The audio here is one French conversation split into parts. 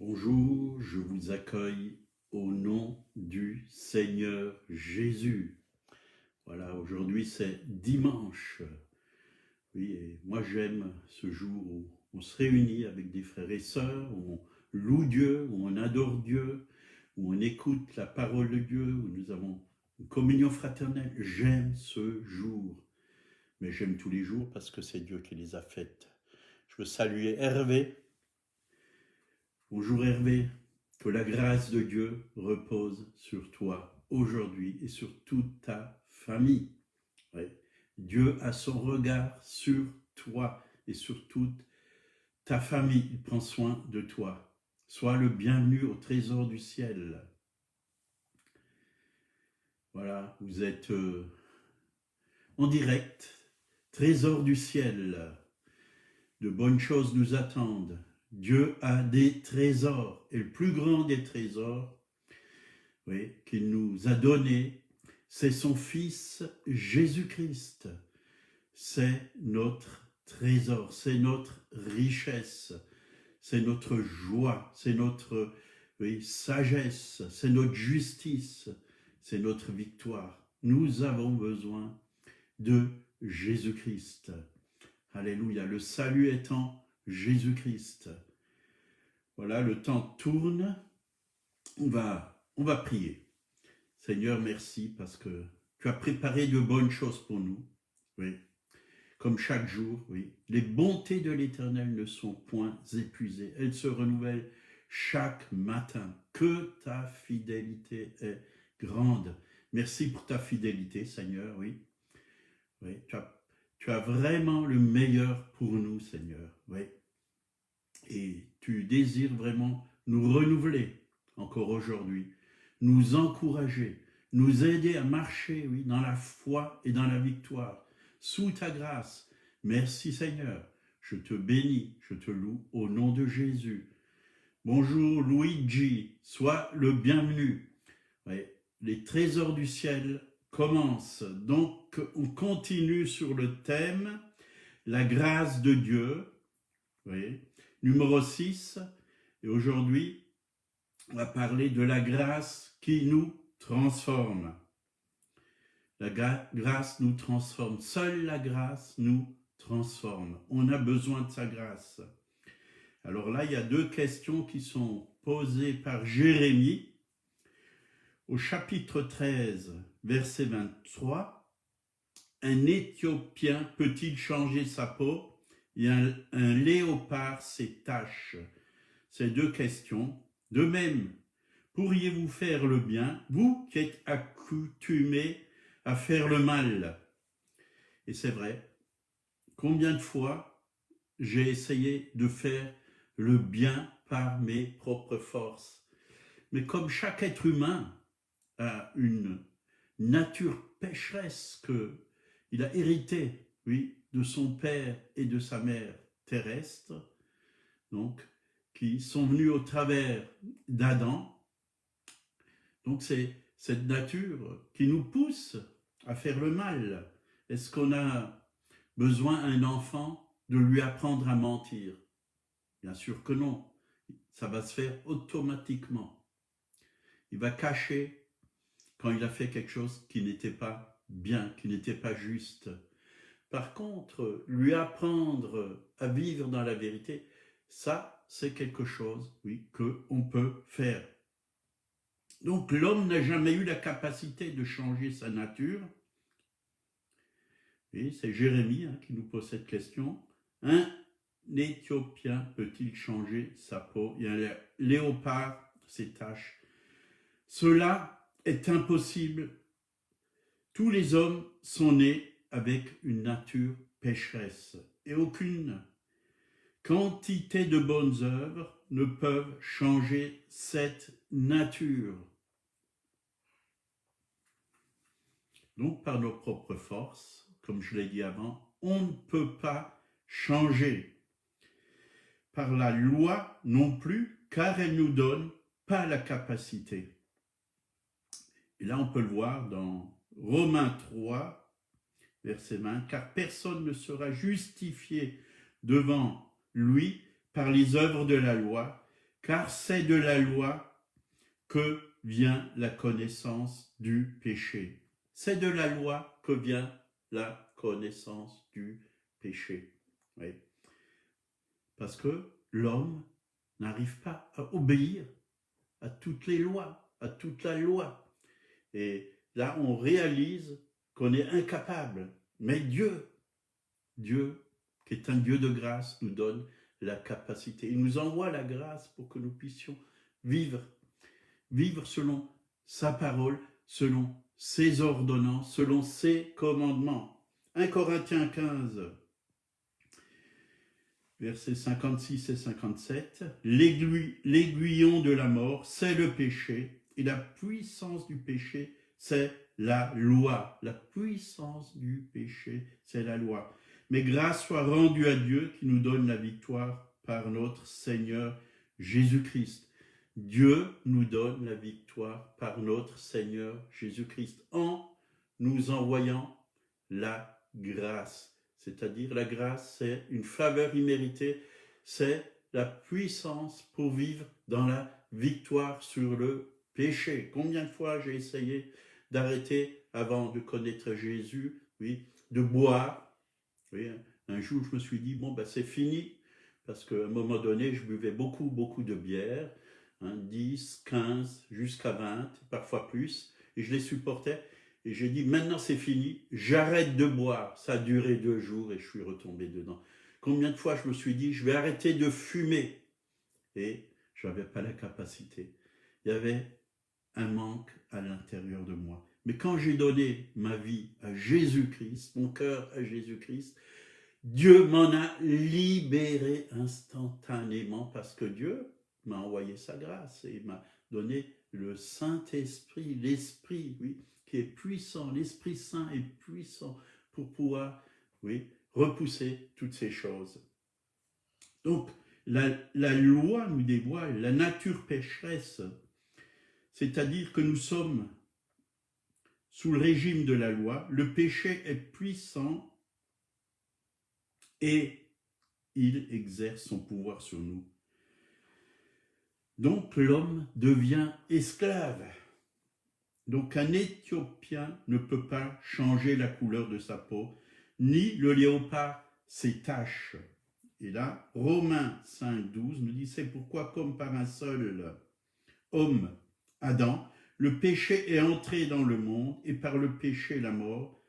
Bonjour, je vous accueille au nom du Seigneur Jésus. Voilà, aujourd'hui c'est dimanche. Oui, et moi j'aime ce jour où on se réunit avec des frères et sœurs, où on loue Dieu, où on adore Dieu, où on écoute la parole de Dieu, où nous avons une communion fraternelle. J'aime ce jour, mais j'aime tous les jours parce que c'est Dieu qui les a faites. Je veux saluer Hervé. Bonjour Hervé, que la grâce de Dieu repose sur toi aujourd'hui et sur toute ta famille. Ouais. Dieu a son regard sur toi et sur toute ta famille. Il prend soin de toi. Sois le bienvenu au trésor du ciel. Voilà, vous êtes en direct. Trésor du ciel. De bonnes choses nous attendent. Dieu a des trésors, et le plus grand des trésors, oui, qu'il nous a donné, c'est son Fils Jésus-Christ. C'est notre trésor, c'est notre richesse, c'est notre joie, c'est notre sagesse, c'est notre justice, c'est notre victoire. Nous avons besoin de Jésus-Christ. Alléluia, le salut est en Jésus-Christ. Voilà, le temps tourne, on va prier. Seigneur, merci parce que tu as préparé de bonnes choses pour nous. Oui, comme chaque jour, oui. Les bontés de l'Éternel ne sont point épuisées. Elles se renouvellent chaque matin. Que ta fidélité est grande. Merci pour ta fidélité, Seigneur, oui. Oui, tu as vraiment le meilleur pour nous, Seigneur. Oui. Et tu désires vraiment nous renouveler encore aujourd'hui, nous encourager, nous aider à marcher, oui, dans la foi et dans la victoire, sous ta grâce. Merci Seigneur, je te bénis, je te loue au nom de Jésus. Bonjour Luigi, sois le bienvenu. Oui, les trésors du ciel commencent, donc on continue sur le thème, la grâce de Dieu, oui. Numéro 6, et aujourd'hui, on va parler de la grâce qui nous transforme. La grâce nous transforme. Seule la grâce nous transforme. On a besoin de sa grâce. Alors là, il y a deux questions qui sont posées par Jérémie. Au chapitre 13, verset 23, un Éthiopien peut-il changer sa peau et un léopard ses taches? Ces deux questions. De même, pourriez-vous faire le bien, vous qui êtes accoutumés à faire le mal? Et c'est vrai, combien de fois j'ai essayé de faire le bien par mes propres forces. Mais comme chaque être humain a une nature pécheresse qu'il a héritée, oui, de son père et de sa mère terrestre, donc, qui sont venus au travers d'Adam. Donc c'est cette nature qui nous pousse à faire le mal. Est-ce qu'on a besoin à un enfant de lui apprendre à mentir? Bien sûr que non. Ça va se faire automatiquement. Il va cacher quand il a fait quelque chose qui n'était pas bien, qui n'était pas juste. Par contre, lui apprendre à vivre dans la vérité, ça, c'est quelque chose, oui, qu'on peut faire. Donc, l'homme n'a jamais eu la capacité de changer sa nature. Et c'est Jérémie qui nous pose cette question. Un Éthiopien peut-il changer sa peau? Et un léopard ses taches. Cela est impossible. Tous les hommes sont nés avec une nature pécheresse et aucune quantité de bonnes œuvres ne peuvent changer cette nature. Donc, par nos propres forces, comme je l'ai dit avant, on ne peut pas changer. Par la loi non plus, car elle ne nous donne pas la capacité. Et là, on peut le voir dans Romains 3, verset 20, car personne ne sera justifié devant lui par les œuvres de la loi, car c'est de la loi que vient la connaissance du péché. C'est de la loi que vient la connaissance du péché. Oui. Parce que l'homme n'arrive pas à obéir à toutes les lois, à toute la loi. Et là, on réalise qu'on est incapable. Mais Dieu, qui est un Dieu de grâce, nous donne la capacité. Il nous envoie la grâce pour que nous puissions vivre selon sa parole, selon ses ordonnances, selon ses commandements. 1 Corinthiens 15, versets 56 et 57. L'aiguillon de la mort, c'est le péché, et la puissance du péché, c'est la loi. La puissance du péché, c'est la loi. Mais grâce soit rendue à Dieu qui nous donne la victoire par notre Seigneur Jésus-Christ. Dieu nous donne la victoire par notre Seigneur Jésus-Christ en nous envoyant la grâce. C'est-à-dire la grâce, c'est une faveur imméritée, c'est la puissance pour vivre dans la victoire sur le péché. Combien de fois j'ai essayé d'arrêter avant de connaître Jésus, oui, de boire. Oui, un jour, je me suis dit, bon, ben, c'est fini, parce qu'à un moment donné, je buvais beaucoup de bière, 10, 15, jusqu'à 20, parfois plus, et je les supportais. Et j'ai dit, maintenant c'est fini, j'arrête de boire. Ça a duré 2 jours et je suis retombé dedans. Combien de fois je me suis dit, je vais arrêter de fumer. Et je n'avais pas la capacité. Il y avait un manque à l'intérieur de moi. Mais quand j'ai donné ma vie à Jésus-Christ, mon cœur à Jésus-Christ, Dieu m'en a libéré instantanément parce que Dieu m'a envoyé sa grâce et m'a donné le Saint-Esprit, l'Esprit, oui, qui est puissant, l'Esprit Saint est puissant pour pouvoir, oui, repousser toutes ces choses. Donc, la loi nous dévoile la nature pécheresse, c'est-à-dire que nous sommes sous le régime de la loi, le péché est puissant et il exerce son pouvoir sur nous. Donc l'homme devient esclave. Donc un Éthiopien ne peut pas changer la couleur de sa peau, ni le léopard ses taches. Et là, Romains 5,12 nous dit, c'est pourquoi comme par un seul homme, Adam, le péché est entré dans le monde, et par le péché la mort,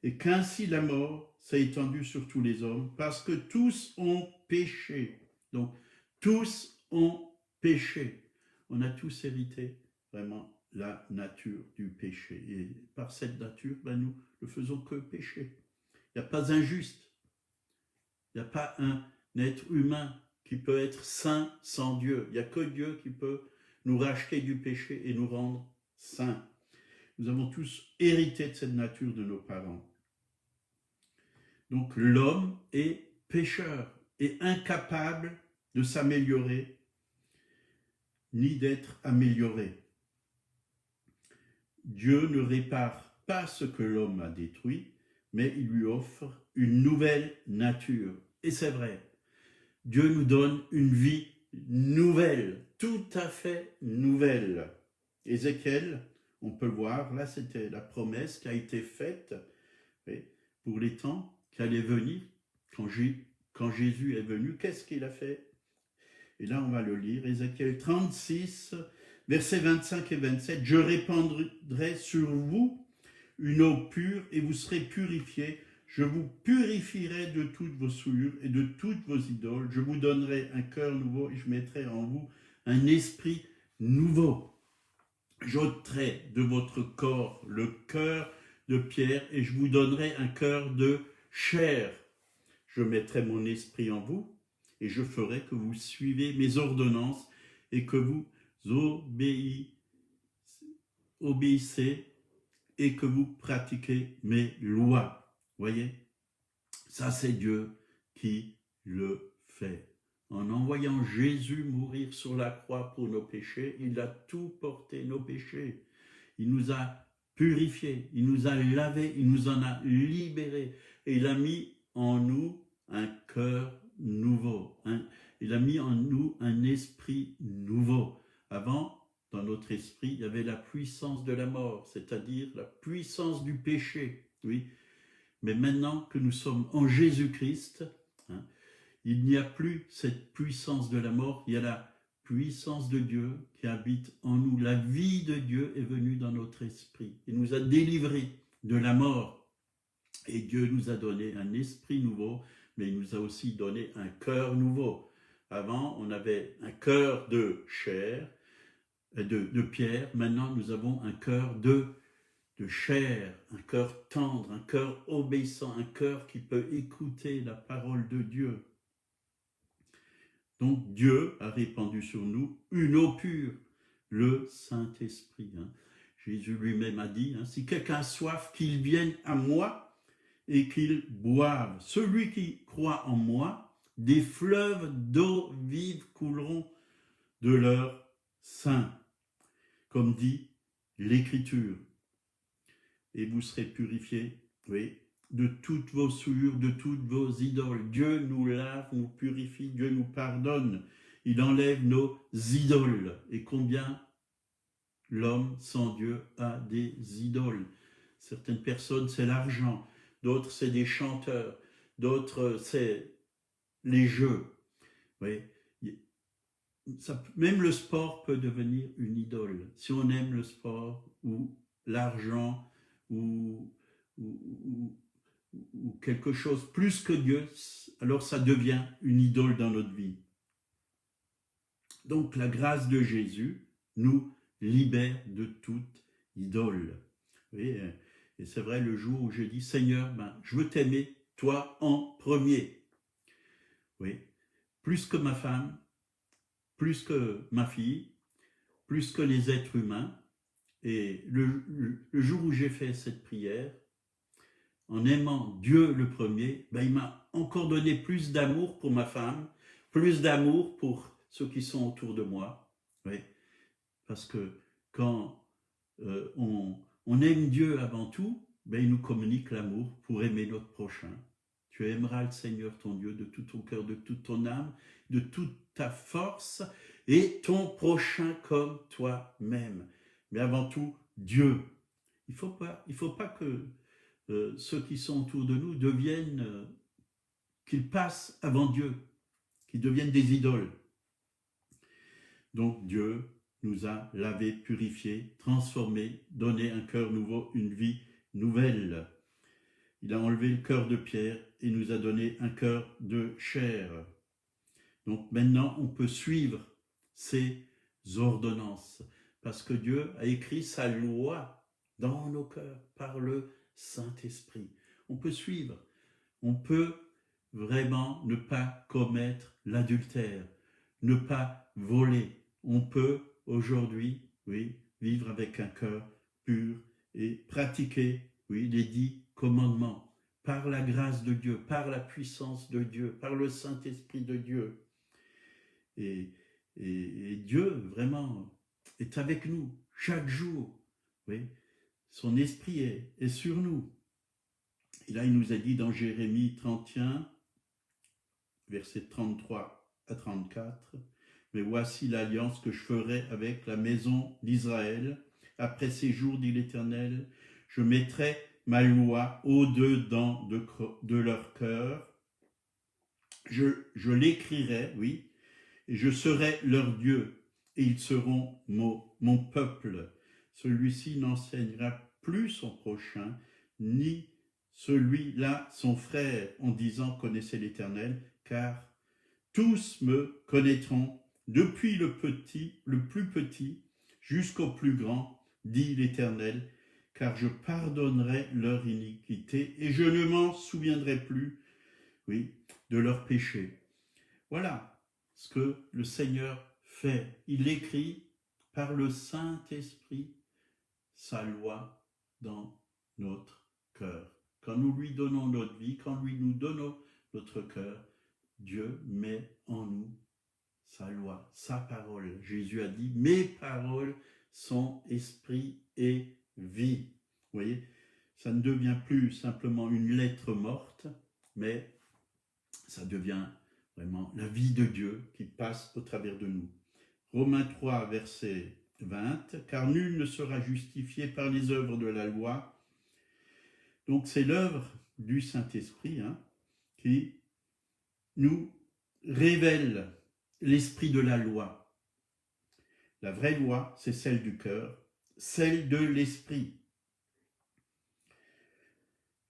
et qu'ainsi la mort s'est étendue sur tous les hommes, parce que tous ont péché. Donc, tous ont péché. On a tous hérité vraiment la nature du péché. Et par cette nature, nous ne faisons que pécher. Il n'y a pas un juste. Il n'y a pas un être humain qui peut être saint sans Dieu. Il n'y a que Dieu qui peut nous racheter du péché et nous rendre saints. Nous avons tous hérité de cette nature de nos parents. Donc l'homme est pécheur et incapable de s'améliorer ni d'être amélioré. Dieu ne répare pas ce que l'homme a détruit, mais il lui offre une nouvelle nature. Et c'est vrai, Dieu nous donne une vie nouvelle, tout à fait nouvelle. Ézéchiel, on peut le voir, là c'était la promesse qui a été faite pour les temps qui allaient venir. Quand Jésus est venu, qu'est-ce qu'il a fait? Et là on va le lire, Ézéchiel 36, versets 25 et 27. « Je répandrai sur vous une eau pure et vous serez purifiés. Je vous purifierai de toutes vos souillures et de toutes vos idoles. Je vous donnerai un cœur nouveau et je mettrai en vous un esprit nouveau. J'ôterai de votre corps le cœur de pierre et je vous donnerai un cœur de chair. Je mettrai mon esprit en vous et je ferai que vous suivez mes ordonnances et que vous obéissez et que vous pratiquez mes lois. » Voyez, ça c'est Dieu qui le fait. En envoyant Jésus mourir sur la croix pour nos péchés, il a tout porté nos péchés. Il nous a purifiés, il nous a lavés, il nous en a libérés. Et il a mis en nous un cœur nouveau. Il a mis en nous un esprit nouveau. Avant, dans notre esprit, il y avait la puissance de la mort, c'est-à-dire la puissance du péché. Oui. Mais maintenant que nous sommes en Jésus-Christ, hein, il n'y a plus cette puissance de la mort, il y a la puissance de Dieu qui habite en nous. La vie de Dieu est venue dans notre esprit. Il nous a délivrés de la mort. Et Dieu nous a donné un esprit nouveau, mais il nous a aussi donné un cœur nouveau. Avant, on avait un cœur de chair, de pierre. Maintenant, nous avons un cœur de chair, un cœur tendre, un cœur obéissant, un cœur qui peut écouter la parole de Dieu. Donc Dieu a répandu sur nous une eau pure, le Saint-Esprit. Jésus lui-même a dit, si quelqu'un a soif, qu'il vienne à moi et qu'il boive. Celui qui croit en moi, des fleuves d'eau vive couleront de leur sein, comme dit l'Écriture. Et vous serez purifiés, oui, de toutes vos souillures, de toutes vos idoles. Dieu nous lave, nous purifie, Dieu nous pardonne. Il enlève nos idoles. Et combien l'homme sans Dieu a des idoles. Certaines personnes, c'est l'argent. D'autres, c'est des chanteurs. D'autres, c'est les jeux. Oui. Même le sport peut devenir une idole. Si on aime le sport ou l'argent ou quelque chose plus que Dieu, alors ça devient une idole dans notre vie. Donc la grâce de Jésus nous libère de toute idole. Oui, et c'est vrai, le jour où je dis, Seigneur, je veux t'aimer, toi en premier. Oui, plus que ma femme, plus que ma fille, plus que les êtres humains. Et le jour où j'ai fait cette prière, en aimant Dieu le premier, il m'a encore donné plus d'amour pour ma femme, plus d'amour pour ceux qui sont autour de moi. Oui, parce que quand on aime Dieu avant tout, il nous communique l'amour pour aimer notre prochain. Tu aimeras le Seigneur ton Dieu de tout ton cœur, de toute ton âme, de toute ta force, et ton prochain comme toi-même. Mais avant tout, Dieu. Il faut pas que ceux qui sont autour de nous deviennent, qu'ils passent avant Dieu, qu'ils deviennent des idoles. Donc Dieu nous a lavés, purifiés, transformés, donné un cœur nouveau, une vie nouvelle. Il a enlevé le cœur de pierre et nous a donné un cœur de chair. Donc maintenant, on peut suivre ces ordonnances parce que Dieu a écrit sa loi dans nos cœurs par le Saint-Esprit. On peut suivre, on peut vraiment ne pas commettre l'adultère, ne pas voler. On peut aujourd'hui, oui, vivre avec un cœur pur et pratiquer, oui, les 10 commandements par la grâce de Dieu, par la puissance de Dieu, par le Saint-Esprit de Dieu. Et Dieu, vraiment, est avec nous chaque jour. Oui. Son esprit est sur nous. Et là, il nous a dit dans Jérémie 31, versets 33 à 34, « Mais voici l'alliance que je ferai avec la maison d'Israël. Après ces jours, dit l'Éternel, je mettrai ma loi au-dedans de leur cœur. Je l'écrirai, oui, et je serai leur Dieu, et ils seront mon peuple. Celui-ci n'enseignera plus son prochain, ni celui-là son frère, en disant « Connaissez l'Éternel », car tous me connaîtront, depuis le plus petit, jusqu'au plus grand, dit l'Éternel, car je pardonnerai leur iniquité, et je ne m'en souviendrai plus, oui, de leurs péchés. Voilà ce que le Seigneur fait. Il écrit par le Saint-Esprit sa loi dans notre cœur. Quand nous lui donnons notre vie, quand nous donnons notre cœur, Dieu met en nous sa loi, sa parole. Jésus a dit, mes paroles sont esprit et vie. Vous voyez, ça ne devient plus simplement une lettre morte, mais ça devient vraiment la vie de Dieu qui passe au travers de nous. Romains 3, verset 20, « Car nul ne sera justifié par les œuvres de la loi. » Donc c'est l'œuvre du Saint-Esprit qui nous révèle l'esprit de la loi. La vraie loi, c'est celle du cœur, celle de l'esprit.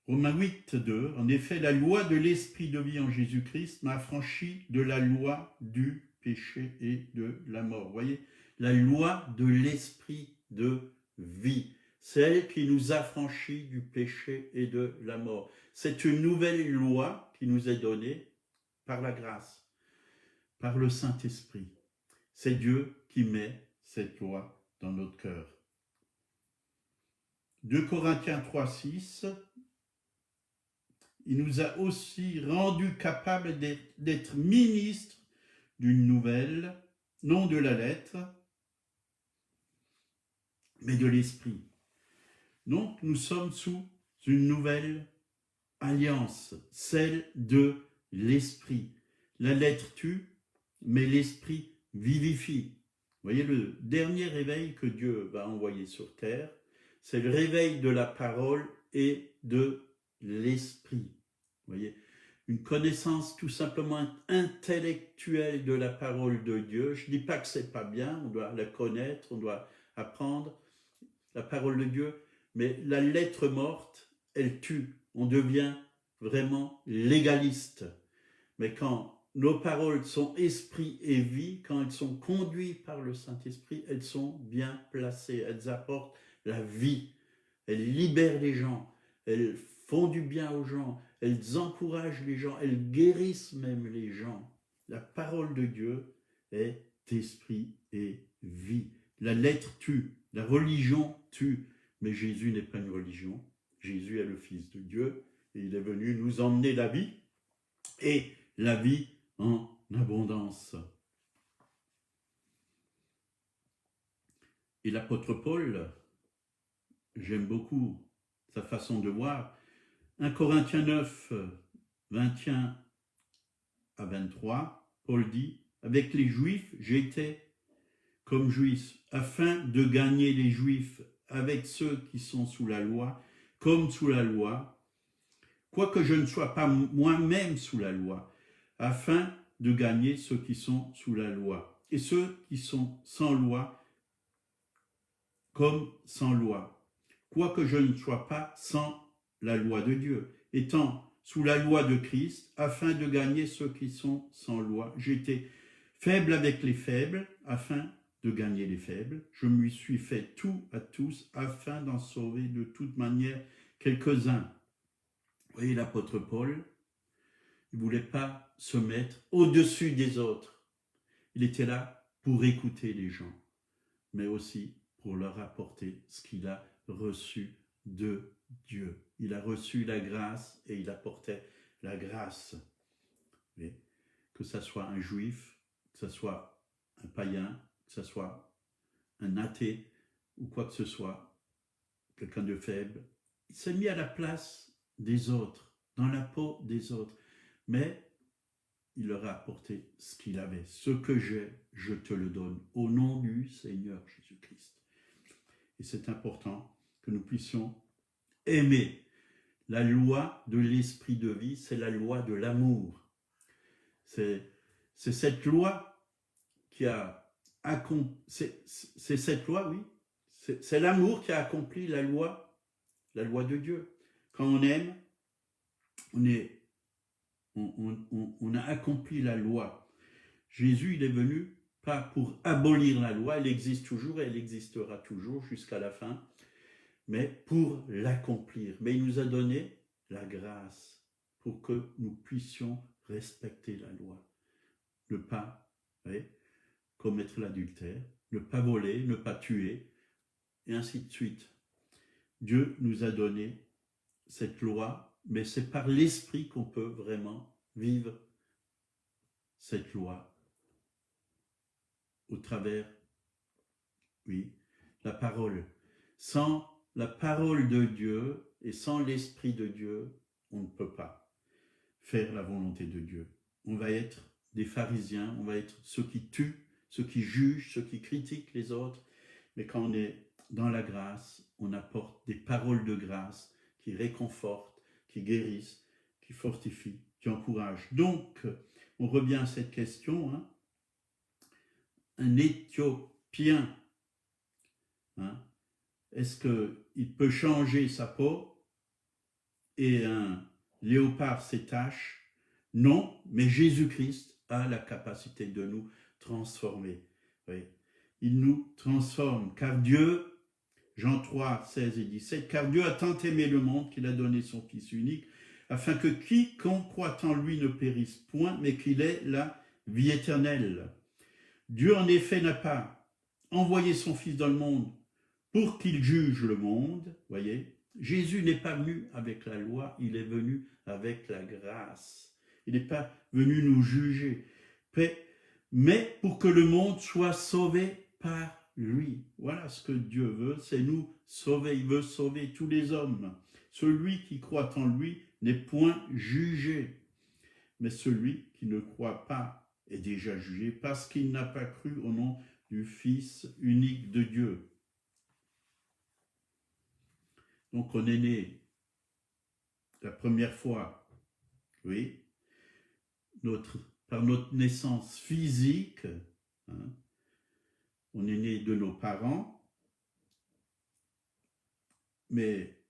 Romains 8, 2, en effet, la loi de l'esprit de vie en Jésus-Christ m'a affranchi de la loi du péché et de la mort. Vous voyez, la loi de l'esprit de vie, celle qui nous affranchit du péché et de la mort. C'est une nouvelle loi qui nous est donnée par la grâce, par le Saint-Esprit. C'est Dieu qui met cette loi dans notre cœur. 2 Corinthiens 3, 6, il nous a aussi rendus capables d'être ministres d'une nouvelle, non de la lettre, mais de l'esprit. Donc nous sommes sous une nouvelle alliance, celle de l'esprit. La lettre tue, mais l'esprit vivifie. Vous voyez, le dernier réveil que Dieu va envoyer sur terre, c'est le réveil de la parole et de l'esprit. Vous voyez, une connaissance tout simplement intellectuelle de la parole de Dieu. Je ne dis pas que ce n'est pas bien, on doit la connaître, on doit apprendre la parole de Dieu, mais la lettre morte, elle tue. On devient vraiment légaliste. Mais quand nos paroles sont esprit et vie, quand elles sont conduites par le Saint-Esprit, elles sont bien placées, elles apportent la vie, elles libèrent les gens, elles font du bien aux gens, elles encouragent les gens, elles guérissent même les gens. La parole de Dieu est esprit et vie. La lettre tue, la religion tue, mais Jésus n'est pas une religion. Jésus est le Fils de Dieu et il est venu nous emmener la vie et la vie en abondance. Et l'apôtre Paul, j'aime beaucoup sa façon de voir. 1 Corinthiens 9, 21 à 23, Paul dit, « Avec les Juifs, j'étais comme juif, afin de gagner les Juifs avec ceux qui sont sous la loi, comme sous la loi, quoique je ne sois pas moi-même sous la loi, afin de gagner ceux qui sont sous la loi, et ceux qui sont sans loi, comme sans loi, quoique je ne sois pas sans la loi de Dieu, étant sous la loi de Christ, afin de gagner ceux qui sont sans loi. J'étais faible avec les faibles, afin de gagner les faibles. Je me suis fait tout à tous, afin d'en sauver de toute manière quelques-uns. Vous voyez, l'apôtre Paul, il ne voulait pas se mettre au-dessus des autres. Il était là pour écouter les gens, mais aussi pour leur apporter ce qu'il a reçu de Dieu. Il a reçu la grâce et il apportait la grâce. Et que ce soit un juif, que ce soit un païen, que ce soit un athée ou quoi que ce soit, quelqu'un de faible, il s'est mis à la place des autres, dans la peau des autres. Mais il leur a apporté ce qu'il avait. Ce que j'ai, je te le donne, au nom du Seigneur Jésus-Christ. Et c'est important que nous puissions aimer. La loi de l'esprit de vie, c'est la loi de l'amour. C'est cette loi qui a accompli, c'est cette loi, oui, c'est l'amour qui a accompli la loi de Dieu. Quand on aime, on a accompli la loi. Jésus, il est venu pas pour abolir la loi, elle existe toujours et elle existera toujours jusqu'à la fin, mais pour l'accomplir. Mais il nous a donné la grâce pour que nous puissions respecter la loi. Ne pas commettre l'adultère, ne pas voler, ne pas tuer, et ainsi de suite. Dieu nous a donné cette loi, mais c'est par l'esprit qu'on peut vraiment vivre cette loi au travers, oui, la parole. Sans la parole de Dieu et sans l'esprit de Dieu, on ne peut pas faire la volonté de Dieu. On va être des pharisiens, on va être ceux qui tuent, ceux qui jugent, ceux qui critiquent les autres. Mais quand on est dans la grâce, on apporte des paroles de grâce qui réconfortent, qui guérissent, qui fortifient, qui encouragent. Donc, on revient à cette question, hein. Un Éthiopien, hein, est-ce qu'il peut changer sa peau et un léopard ses taches? Non, mais Jésus-Christ a la capacité de nous transformer. Oui. Il nous transforme, car Dieu, Jean 3, 16 et 17, car Dieu a tant aimé le monde qu'il a donné son Fils unique, afin que quiconque croit en lui ne périsse point, mais qu'il ait la vie éternelle. Dieu, en effet, n'a pas envoyé son Fils dans le monde pour qu'il juge le monde, voyez. Jésus n'est pas venu avec la loi, il est venu avec la grâce. Il n'est pas venu nous juger, mais pour que le monde soit sauvé par lui. Voilà ce que Dieu veut, c'est nous sauver. Il veut sauver tous les hommes. Celui qui croit en lui n'est point jugé, mais celui qui ne croit pas est déjà jugé parce qu'il n'a pas cru au nom du Fils unique de Dieu. Donc on est né la première fois, oui, par notre naissance physique, hein, on est né de nos parents, mais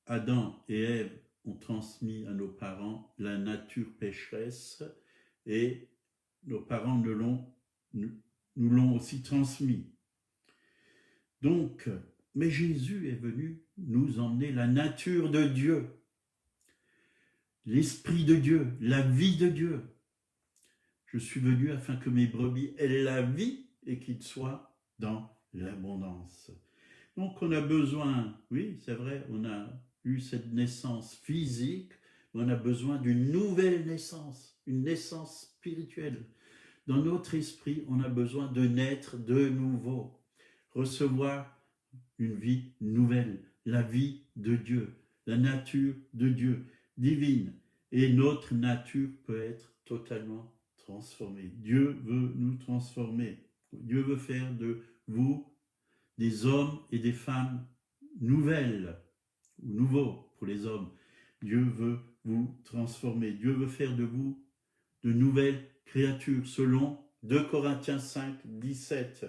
Adam et Ève ont transmis à nos parents la nature pécheresse et nos parents nous l'ont aussi transmis. Donc, mais Jésus est venu nous emmener la nature de Dieu, l'Esprit de Dieu, la vie de Dieu. Je suis venu afin que mes brebis aient la vie et qu'ils soient dans l'abondance. Donc on a besoin, oui c'est vrai, on a eu cette naissance physique, mais on a besoin d'une nouvelle naissance, une naissance spirituelle. Dans notre esprit, on a besoin de naître de nouveau, recevoir une vie nouvelle, la vie de Dieu, la nature de Dieu, divine. Et notre nature peut être totalement transformée. Dieu veut nous transformer. Dieu veut faire de vous des hommes et des femmes nouvelles, ou nouveaux pour les hommes. Dieu veut vous transformer. Dieu veut faire de vous de nouvelles créatures, selon 2 Corinthiens 5, 17.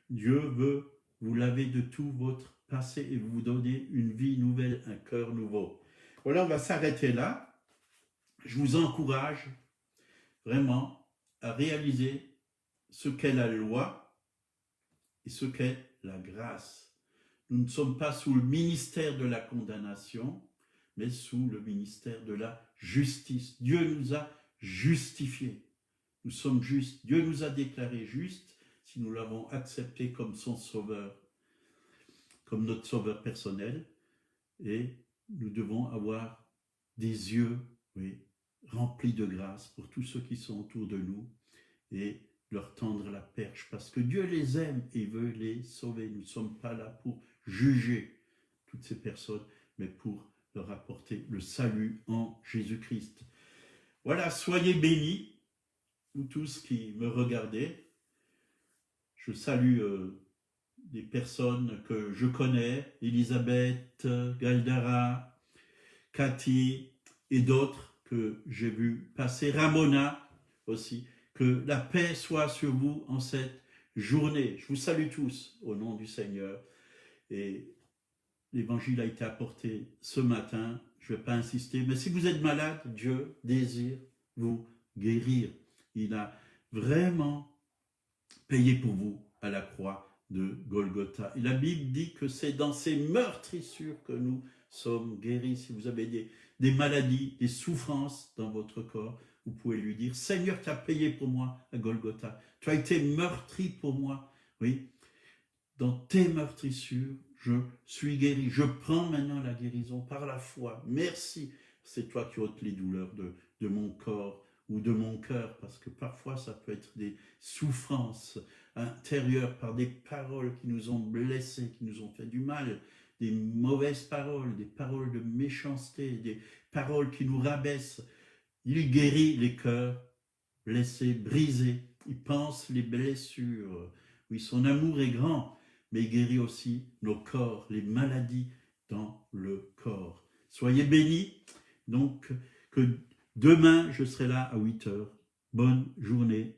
Dieu veut vous laver de tout votre passé et vous donner une vie nouvelle, un cœur nouveau. Voilà, on va s'arrêter là. Je vous encourage vraiment à réaliser ce qu'est la loi et ce qu'est la grâce. Nous ne sommes pas sous le ministère de la condamnation, mais sous le ministère de la justice. Dieu nous a justifiés. Nous sommes justes. Dieu nous a déclarés justes si nous l'avons accepté comme son sauveur, comme notre sauveur personnel. Et nous devons avoir des yeux, oui, remplis de grâce pour tous ceux qui sont autour de nous et leur tendre la perche parce que Dieu les aime et veut les sauver. Nous ne sommes pas là pour juger toutes ces personnes, mais pour leur apporter le salut en Jésus-Christ. Voilà, soyez bénis, vous tous qui me regardez. Je salue des personnes que je connais, Elisabeth, Galdara, Cathy et d'autres que j'ai vu passer, Ramona aussi. Que la paix soit sur vous en cette journée. Je vous salue tous au nom du Seigneur. Et l'évangile a été apporté ce matin. Je ne vais pas insister, mais si vous êtes malade, Dieu désire vous guérir. Il a vraiment payé pour vous à la croix de Golgotha. Et la Bible dit que c'est dans ces meurtrissures que nous sommes guéris. Si vous avez des maladies, des souffrances dans votre corps, vous pouvez lui dire, Seigneur, tu as payé pour moi à Golgotha. Tu as été meurtri pour moi. Oui, dans tes meurtrissures, je suis guéri. Je prends maintenant la guérison par la foi. Merci. C'est toi qui ôtes les douleurs de mon corps ou de mon cœur, parce que parfois ça peut être des souffrances intérieures par des paroles qui nous ont blessés, qui nous ont fait du mal, des mauvaises paroles, des paroles de méchanceté, des paroles qui nous rabaissent. Il guérit les cœurs blessés, brisés. Il pense les blessures. Oui, son amour est grand, mais il guérit aussi nos corps, les maladies dans le corps. Soyez bénis. Donc, que demain, je serai là à 8 heures. Bonne journée.